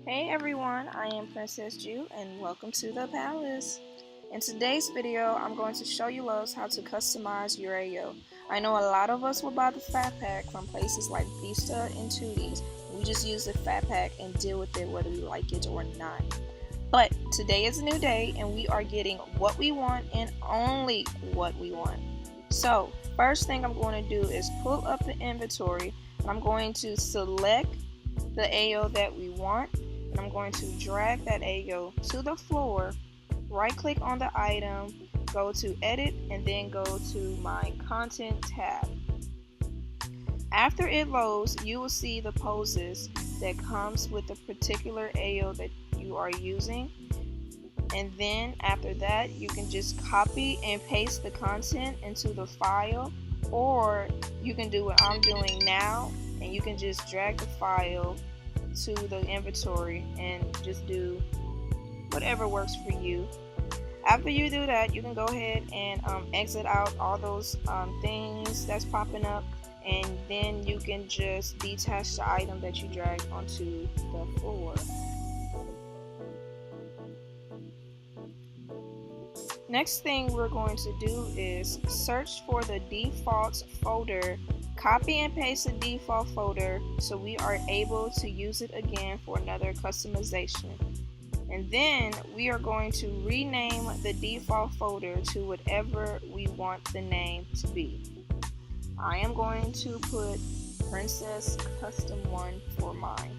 Hey everyone, I am Princess Ju and welcome to the palace. In today's video, I'm going to show you loves how to customize your AO. I know a lot of us will buy the fat pack from places like Vista and Tooties. We just use the fat pack and deal with it whether we like it or not. But today is a new day and we are getting what we want and only what we want. So first thing I'm going to do is pull up the inventory and I'm going to select the AO that we want. And I'm going to drag that AO to the floor, right click on the item, go to edit, and then go to my content tab. After it loads, you will see the poses that comes with the particular AO that you are using. And then after that, you can just copy and paste the content into the file, or you can do what I'm doing now and you can just drag the file to the inventory and just do whatever works for you. After you do that, you can go ahead and exit out all those things that's popping up, and then you can just detach the item that you dragged onto the floor. Next thing we're going to do is search for the default folder, copy and paste the default folder so we are able to use it again for another customization. And then we are going to rename the default folder to whatever we want the name to be. I am going to put Princess Custom 1 for mine.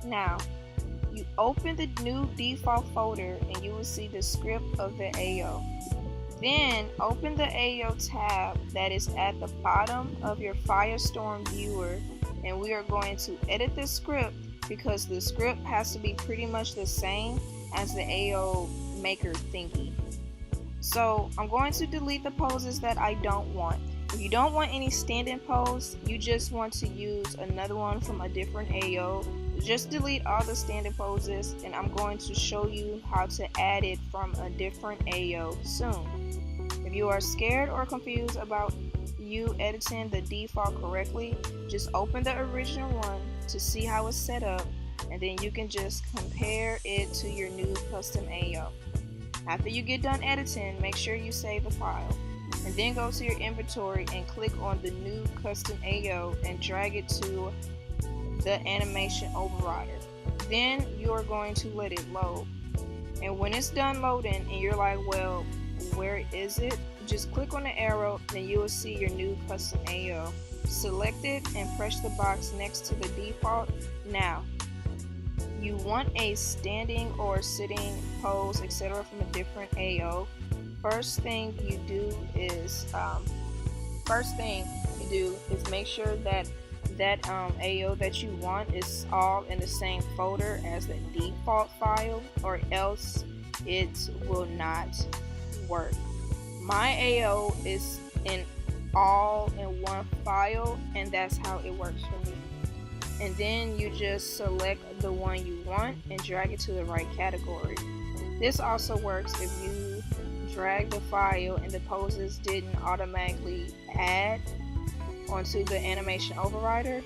Now, you open the new default folder and you will see the script of the AO. Then open the AO tab that is at the bottom of your Firestorm viewer, and we are going to edit the script because the script has to be pretty much the same as the AO maker thingy. So I'm going to delete the poses that I don't want. If you don't want any stand-in pose, you just want to use another one from a different AO, just delete all the stand-in poses, and I'm going to show you how to add it from a different AO soon. If you are scared or confused about you editing the default correctly, just open the original one to see how it's set up, and then you can just compare it to your new custom AO. After you get done editing, make sure you save the file, and then go to your inventory and click on the new custom AO and drag it to the animation overrider. Then you are going to let it load, and when it's done loading and you're like, well, where is it? Just click on the arrow, then you will see your new custom AO. Select it and press the box next to the default. Now, you want a standing or sitting pose, etc. from a different AO. First thing you do is make sure that AO that you want is all in the same folder as the default file, or else it will not work. My AO is all in one file, and that's how it works for me. And then you just select the one you want and drag it to the right category. This also works if you drag the file and the poses didn't automatically add onto the animation overrider.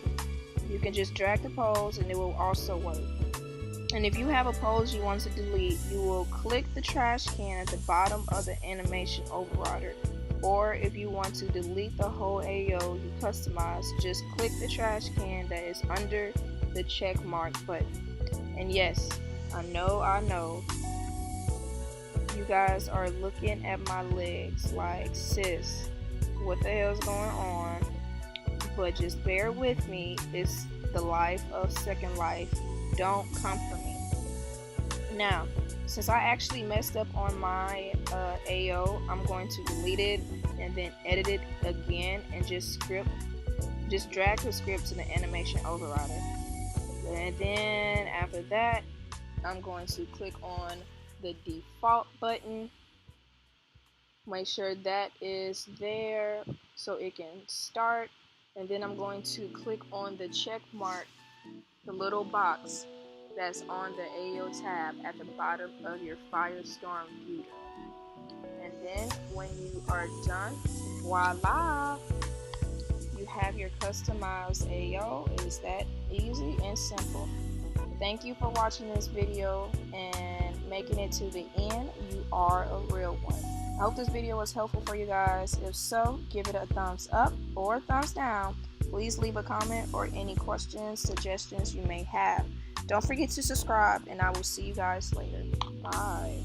You can just drag the pose and it will also work. And if you have a pose you want to delete, you will click the trash can at the bottom of the animation overrider. Or if you want to delete the whole AO you customize, just click the trash can that is under the check mark button. And yes, I know, you guys are looking at my legs like, sis, what the hell is going on? But just bear with me, it's the life of Second Life. Don't come for me. Now, since I actually messed up on my AO, I'm going to delete it and then edit it again and just drag the script to the animation overrider. And then after that, I'm going to click on the default button. Make sure that is there so it can start. And then I'm going to click on the check mark, the little box that's on the AO tab at the bottom of your Firestorm viewer. And then when you are done, voila! you have your customized AO. It is that easy and simple. Thank you for watching this video and making it to the end. You are a real one. I hope this video was helpful for you guys. If so, give it a thumbs up or a thumbs down. Please leave a comment or any questions, suggestions you may have. Don't forget to subscribe, and I will see you guys later. Bye.